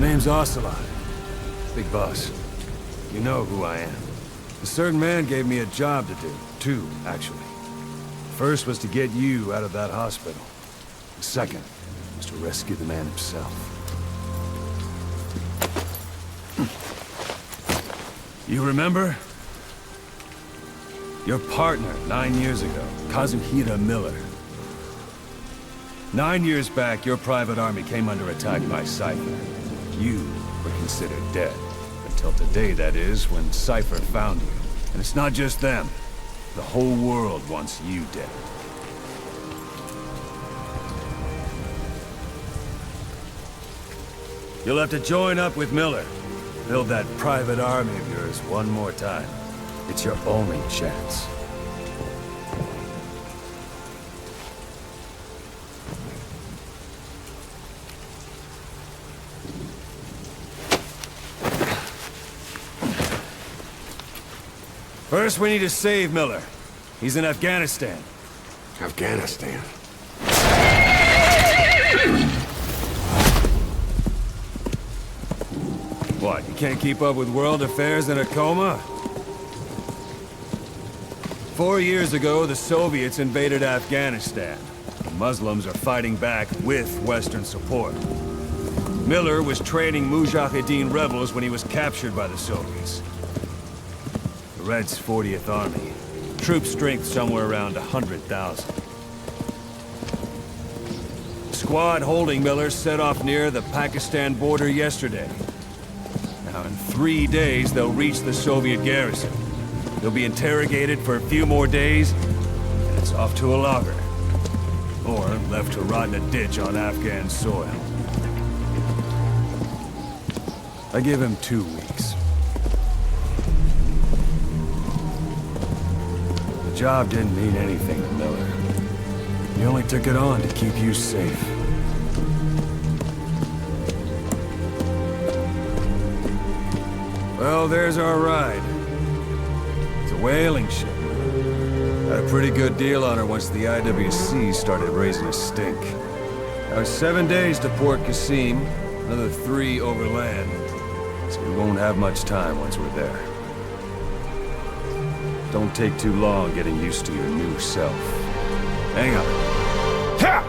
name's Ocelot. Big boss. You know who I am. A certain man gave me a job to do. Two, actually. First was to get you out of that hospital. The second was to rescue the man himself. You remember? Your partner 9 years ago, Kazuhira Miller. 9 years back, your private army came under attack by Cipher. You were considered dead. Until today, that is, when Cipher found you. And it's not just them. The whole world wants you dead. You'll have to join up with Miller. Build that private army of yours one more time. It's your only chance. First, we need to save Miller. He's in Afghanistan. Afghanistan? What, you can't keep up with world affairs in a coma? 4 years ago, the Soviets invaded Afghanistan. The Muslims are fighting back with Western support. Miller was training Mujahideen rebels when he was captured by the Soviets. The Reds' 40th Army. Troop strength somewhere around 100,000. The squad holding Miller set off near the Pakistan border yesterday. Now in 3 days, they'll reach the Soviet garrison. They'll be interrogated for a few more days, and it's off to a lager. Or left to rot in a ditch on Afghan soil. I give him 2 weeks. The job didn't mean anything to Miller. He only took it on to keep you safe. Well, there's our ride. It's a whaling ship. Had a pretty good deal on her once the IWC started raising a stink. Now it's 7 days to Port Qasim, another 3 overland. So we won't have much time once we're there. Don't take too long getting used to your new self. Hang on. Ha!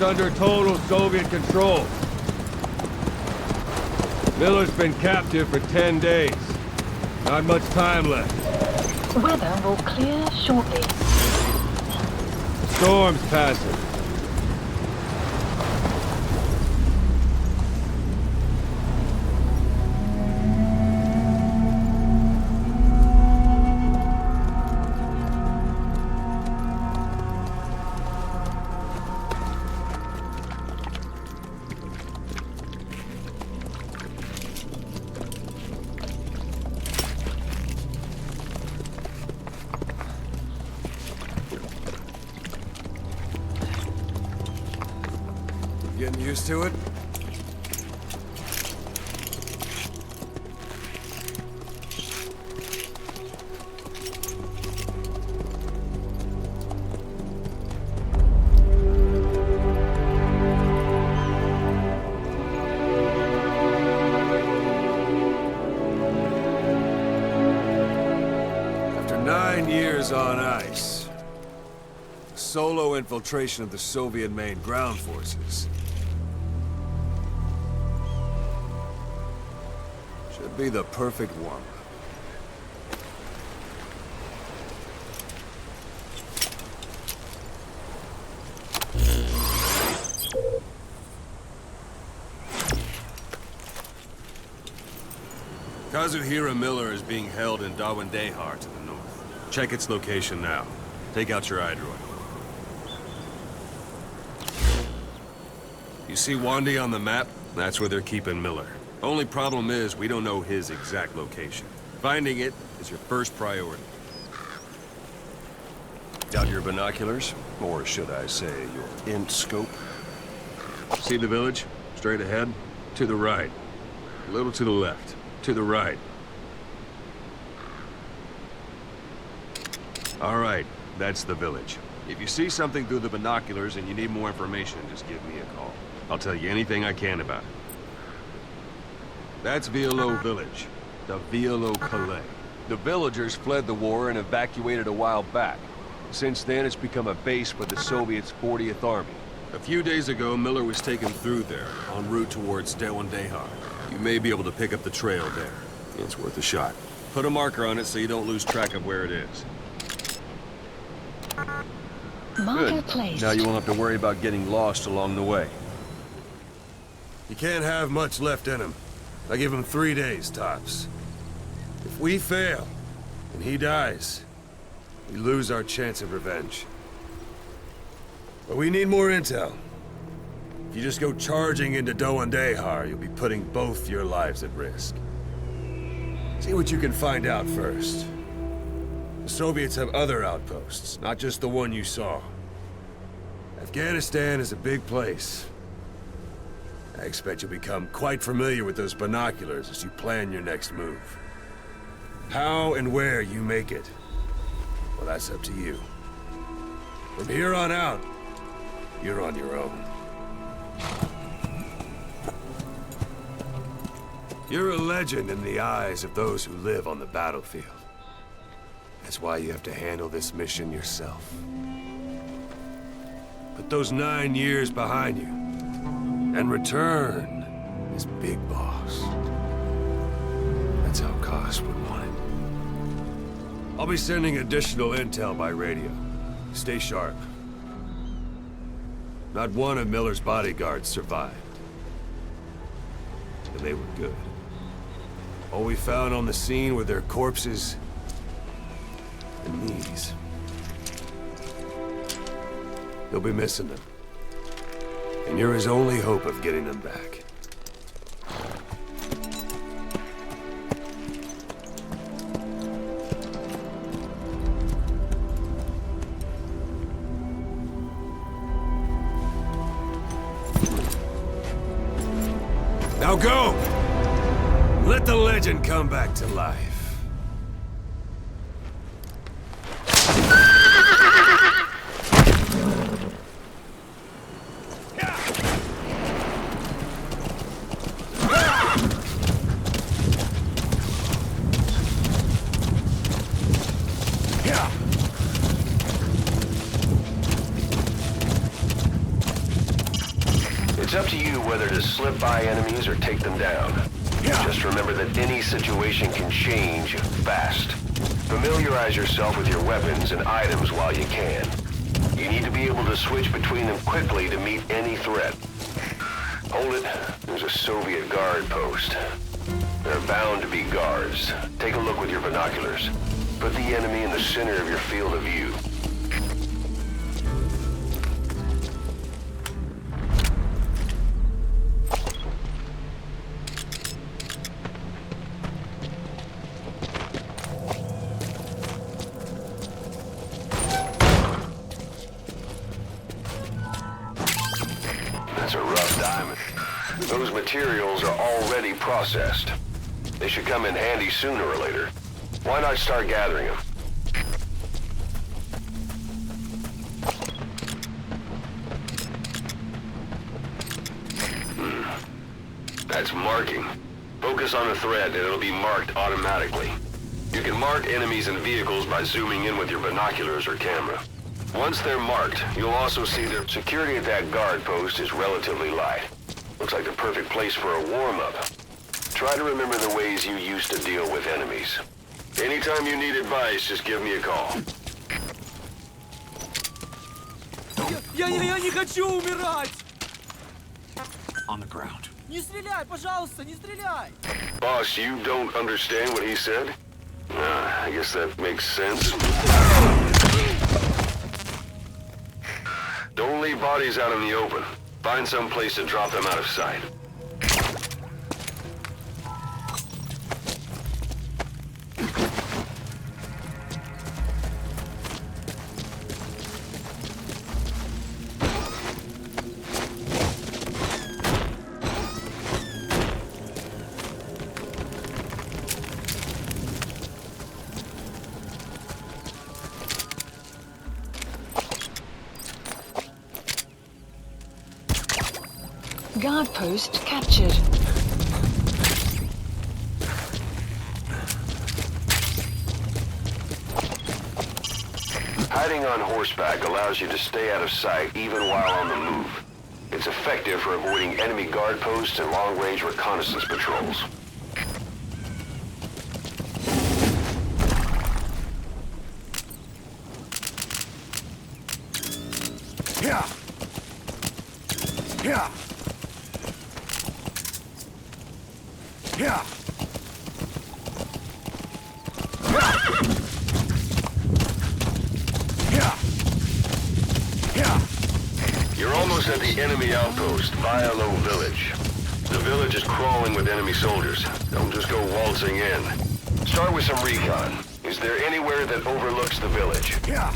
under total Soviet control. Miller's been captive for 10 days. Not much time left. Weather will clear shortly. Storm's passing. Getting used to it? After 9 years on ice, solo infiltration of the Soviet main ground forces should be the perfect one. Kazuhira Miller is being held in Dawandehar to the north. Check its location now. Take out your iDroid. You see Wandi on the map? That's where they're keeping Miller. Only problem is, we don't know his exact location. Finding it is your first priority. Got your binoculars? Or should I say, your int scope? See the village? Straight ahead? To the right. A little to the left. To the right. All right, that's the village. If you see something through the binoculars and you need more information, just give me a call. I'll tell you anything I can about it. That's Violo Village, the Violo Calais. The villagers fled the war and evacuated a while back. Since then, it's become a base for the Soviets' 40th Army. A few days ago, Miller was taken through there, en route towards Dawandehar. You may be able to pick up the trail there. It's worth a shot. Put a marker on it so you don't lose track of where it is. Marker Good. placed. Now you won't have to worry about getting lost along the way. You can't have much left in him. I give him 3 days, tops. If we fail, and he dies, we lose our chance of revenge. But we need more intel. If you just go charging into Dawandehar, you'll be putting both your lives at risk. See what you can find out first. The Soviets have other outposts, not just the one you saw. Afghanistan is a big place. I expect you'll become quite familiar with those binoculars as you plan your next move. How and where you make it, well, that's up to you. From here on out, you're on your own. You're a legend in the eyes of those who live on the battlefield. That's why you have to handle this mission yourself. Put those 9 years behind you, and return as Big Boss. That's how Kaz would want it. I'll be sending additional intel by radio. Stay sharp. Not one of Miller's bodyguards survived. And they were good. All we found on the scene were their corpses and knees. You'll be missing them. And you're his only hope of getting them back. Now go! Let the legend come back to life. up to you whether to slip by enemies or take them down. Just remember that any situation can change fast. Familiarize yourself with your weapons and items while you can. You need to be able to switch between them quickly to meet any threat. Hold it. There's a Soviet guard post. There are bound to be guards. Take a look with your binoculars. Put the enemy in the center of your field of view. That's a rough diamond. Those materials are already processed. They should come in handy sooner or later. Why not start gathering them? That's marking. Focus on a thread and it'll be marked automatically. You can mark enemies and vehicles by zooming in with your binoculars or camera. Once they're marked, you'll also see that security at that guard post is relatively light. Looks like the perfect place for a warm-up. Try to remember the ways you used to deal with enemies. Anytime you need advice, just give me a call. Я не хочу умирать! On the ground. Не стреляй, пожалуйста, не стреляй! Boss, you don't understand what he said? I guess that makes sense. Don't leave bodies out in the open. Find some place to drop them out of sight. Guard post captured. Hiding on horseback allows you to stay out of sight even while on the move. It's effective for avoiding enemy guard posts and long-range reconnaissance patrols. Yeah. Yeah. Yeah. You're almost at the enemy outpost, Vialo Village. The village is crawling with enemy soldiers. Don't just go waltzing in. Start with some recon. Is there anywhere that overlooks the village? Yeah.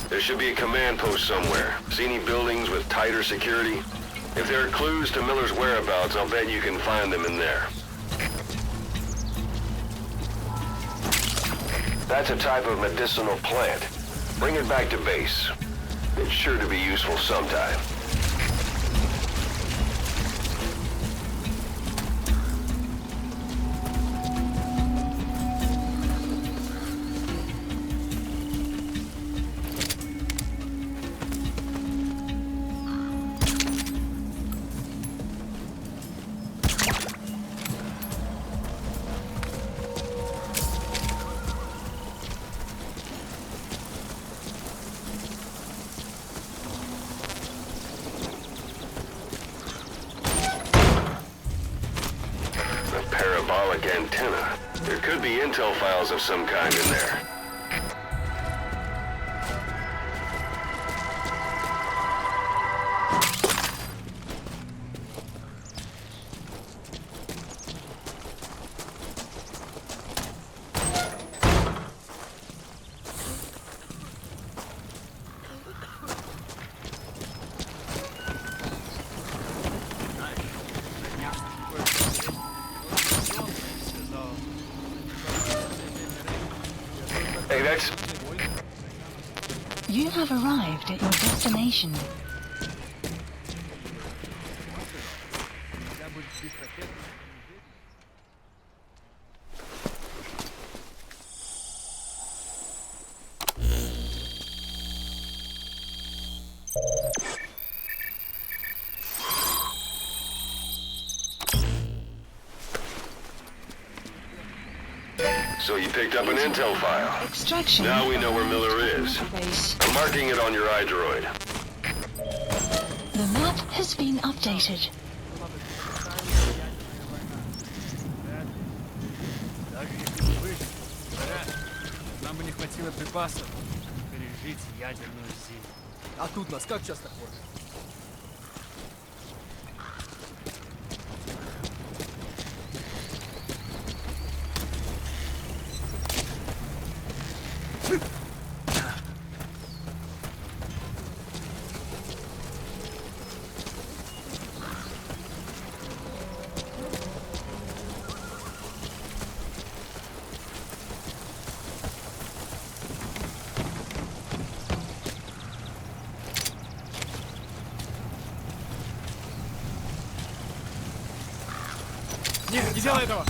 There should be a command post somewhere. See any buildings with tighter security? If there are clues to Miller's whereabouts, I'll bet you can find them in there. That's a type of medicinal plant. Bring it back to base. It's sure to be useful sometime. Antenna. There could be intel files of some kind in there. You have arrived at your destination. So you picked up an intel file. Extraction. Now we know where Miller is. Base. I'm marking it on your iDroid. The map has been updated. Нам бы не хватило припасов пережить ядерную зиму. А тут нас как часто кормят? Нет, не делай этого!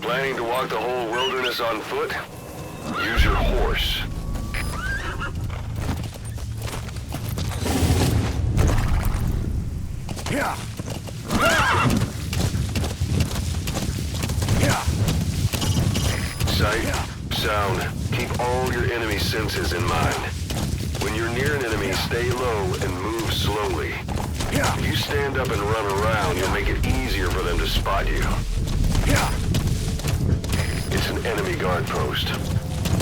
Planning to walk the whole wilderness on foot? Use your horse. Yeah. Sight, sound, keep all your enemy senses in mind. When you're near an enemy, stay low and move slowly. If you stand up and run around, you'll make it easier for them to spot you. It's an enemy guard post.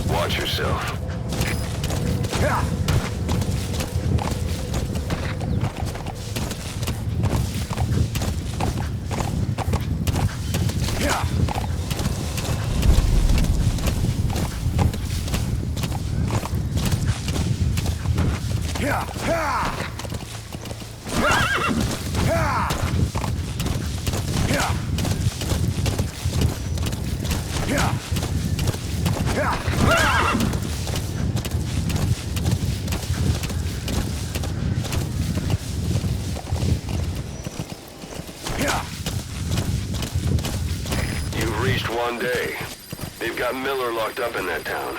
Watch yourself. You've reached one day. They've got Miller locked up in that town.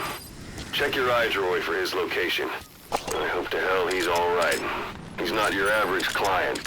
Check your iDroid for his location. I hope to hell he's all right. He's not your average client.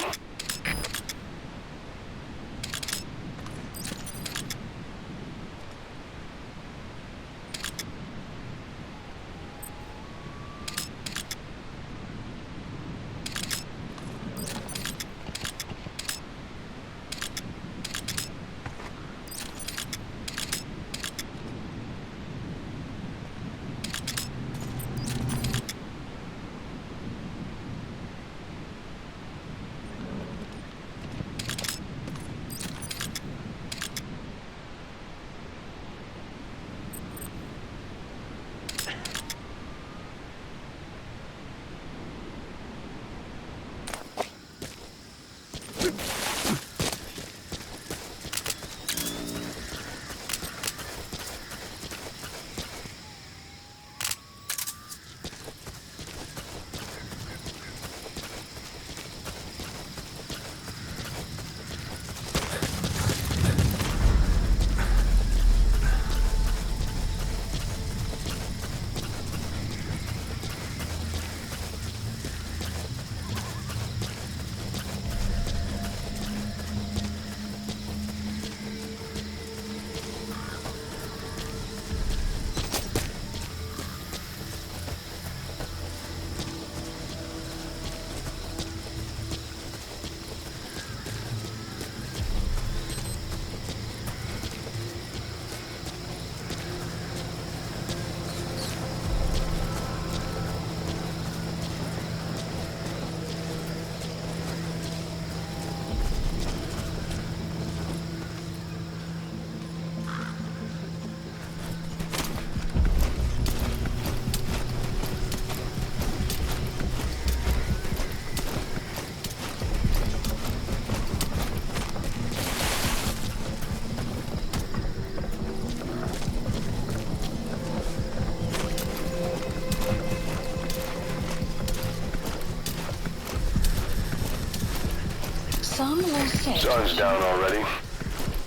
Alarm all set. Sun's down already.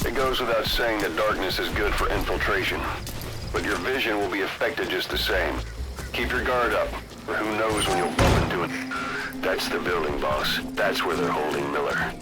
It goes without saying that darkness is good for infiltration. But your vision will be affected just the same. Keep your guard up, or who knows when you'll bump into it. That's the building, boss. That's where they're holding Miller.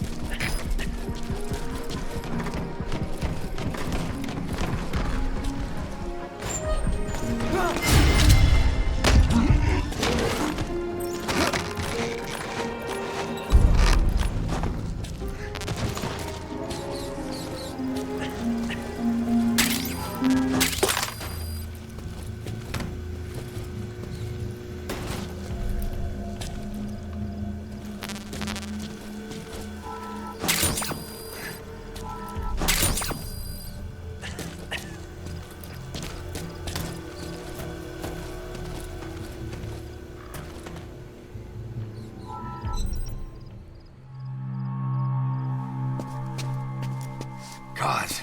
Kaz.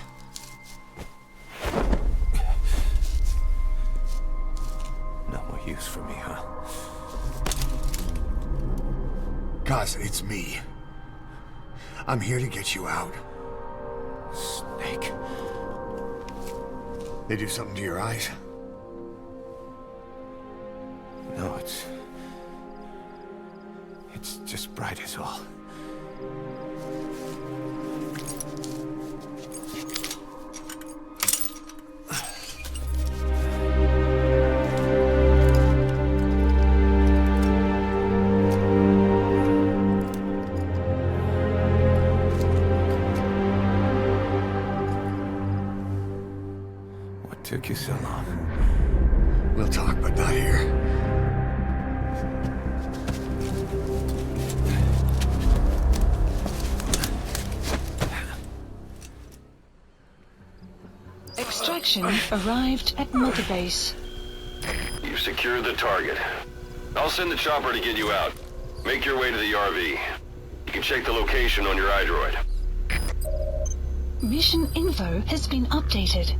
No more use for me, huh? Kaz, it's me. I'm here to get you out. Snake. They do something to your eyes? No, it's just bright as all. What took you so long? We'll talk, but not here. Extraction arrived at Mother Base. You've secured the target. I'll send the chopper to get you out. Make your way to the RV. You can check the location on your iDroid. Mission info has been updated.